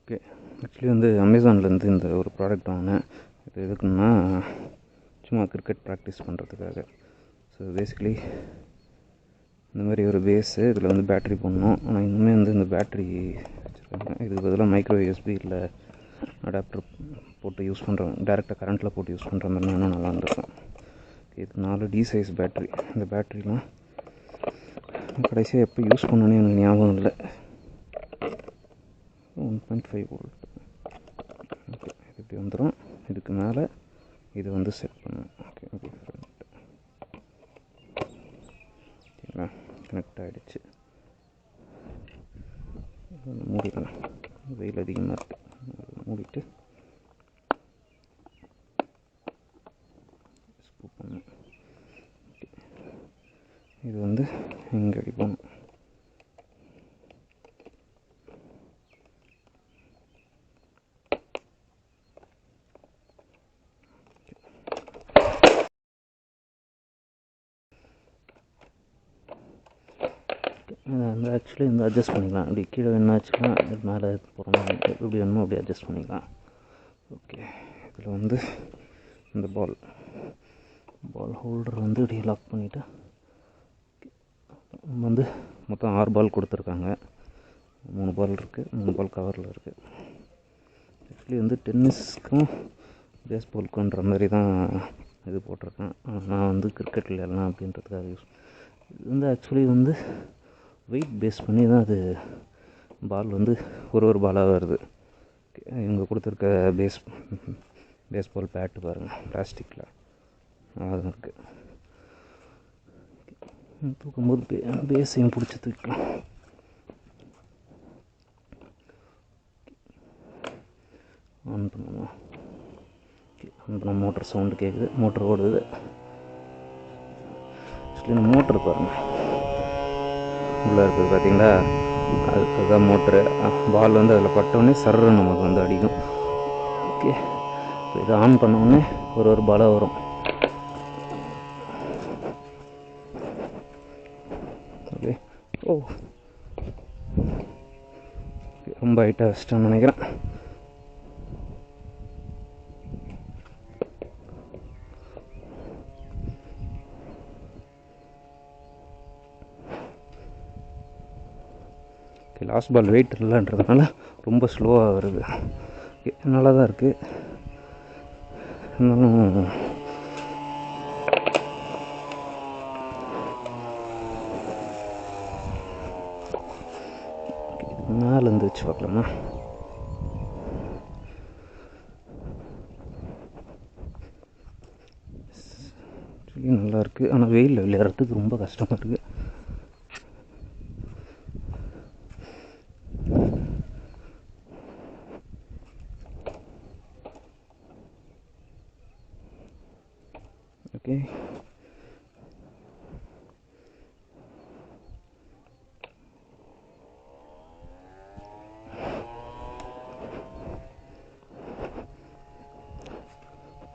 Okay, actually வந்து அமேசான்லேருந்து இந்த ஒரு ப்ராடக்ட் வாங்கினேன். இது எதுக்குன்னா சும்மா கிரிக்கெட் ப்ராக்டிஸ் பண்ணுறதுக்காக. ஸோ பேசிக்கலி இந்த மாதிரி ஒரு பேஸு, இதில் வந்து பேட்ரி போடணும். ஆனால் இன்னுமே வந்து இந்த பேட்ரி வச்சுருக்காங்க. இதுக்கு பதிலாக மைக்ரோ யூஎஸ்பி இல்லை அடாப்டர் போட்டு யூஸ் பண்ணுறோம், டேரெக்டாக கரண்ட்டில் போட்டு யூஸ் பண்ணுற மாதிரி இன்னும் நல்லா இருந்திருக்கும். இது 4D சைஸ் பேட்ரி. இந்த பேட்ரிலாம் கடைசியாக எப்போ யூஸ் பண்ணணுன்னு எனக்கு ஞாபகம் இல்லை. 1.5 வோல்ட். ஓகே, இது இப்படி வந்துடும். இதுக்கு மேலே இது வந்து செட் பண்ணணும். ஓகே ஓகே, ஓகேங்களா, கனெக்ட் ஆகிடுச்சு. மூடிடலாம், வெயில் அதிகமாக இருக்குது. மூடிட்டு ஸ்கூப் பண்ணணும். ஓகே, இது வந்து இங்கே அடிப்போம். வந்து ஆக்சுவலி வந்து அட்ஜஸ்ட் பண்ணிக்கலாம். அப்படி கீழே வேணாச்சுன்னா மேலே போகிறோம், எப்படி வேணுமோ அப்படி அட்ஜஸ்ட் பண்ணிக்கலாம். ஓகே, இதில் வந்து இந்த பால் ஹோல்டர் வந்து இப்படி லாக் பண்ணிவிட்டு வந்து மொத்தம் 6 பால் கொடுத்துருக்காங்க. 3 பால் இருக்குது, 3 பால் கவரில் இருக்குது. ஆக்சுவலி வந்து டென்னிஸ்க்கும் பேஸ்பாலுக்குன்ற மாதிரி தான் இது போட்டிருக்கேன். நான் வந்து கிரிக்கெட் விளையாடலாம் அப்படின்றதுக்காக யூஸ். இது வந்து ஆக்சுவலி வந்து வெயிட் பேஸ் பண்ணி தான் அது பால் வந்து ஒரு பாலாக வருது. இவங்க கொடுத்துருக்க பேஸ்பால் பேட்டு பாருங்கள், பிளாஸ்டிக்கில் அது இருக்குது. தூக்கும்போது பேஸையும் பிடிச்சி தூக்கலாம். ஆன் பண்ணுவோம். ஆன் பண்ண மோட்டர் சவுண்டு கேட்குது, மோட்டர் ஓடுது. ஆக்சுவலி இந்த மோட்ரு பாருங்கள் உள்ளே இருக்குது, பார்த்தீங்களா, அதுதான் மோட்ரு. பால் வந்து அதில் பட்டோடனே சர்றன்னு நமக்கு வந்து அடிக்கும். ஓகே, இதை ஆன் பண்ணோடனே ஒரு பாலாக வரும். ஓகே, ஓ ரொம்ப ஹைட்டாக வச்சிட்டேன்னு நினைக்கிறேன். லாஸ்ட் பால் வெயிட் இல்லைன்றதுனால ரொம்ப ஸ்லோவாக வருது. நல்லா தான் இருக்குது. இருந்தாலும் மேலேருந்து வச்சு பார்க்கலாமா? நல்லா இருக்குது. ஆனால் வெயிலில் விளையாடுறதுக்கு ரொம்ப கஷ்டமாக இருக்குது. ஓகே,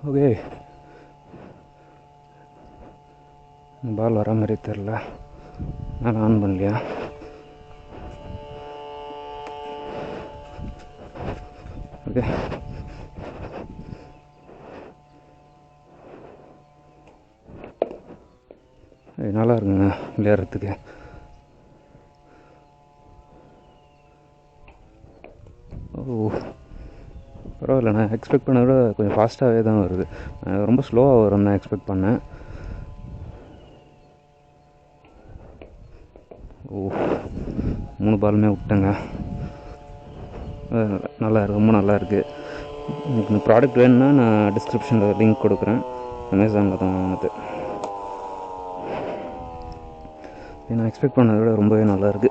ஓகே, பால் வர மாதிரி தெரில, நான் ஆன் பண்ணலையா? ஓகே, நல்லா இருக்குங்க விளையாடுறதுக்கு. ஓ பரவாயில்ல, நான் எக்ஸ்பெக்ட் பண்ணதை விட கொஞ்சம் ஃபாஸ்ட்டாகவே தான் வருது. ரொம்ப ஸ்லோவாக வரும்னு நான் எக்ஸ்பெக்ட் பண்ணேன். ஓ 3 பாலுமே விட்டேங்க. நல்லா இருக்குது, ரொம்ப நல்லா இருக்குது. எனக்கு இந்த ப்ராடக்ட் வேணும்னா நான் டிஸ்கிரிப்ஷனில் லிங்க் கொடுக்குறேன். அமேசானில் தான் வாங்கினது. நான் எக்ஸ்பெக்ட் பண்ணதை விட ரொம்பவே நல்லா இருக்குது.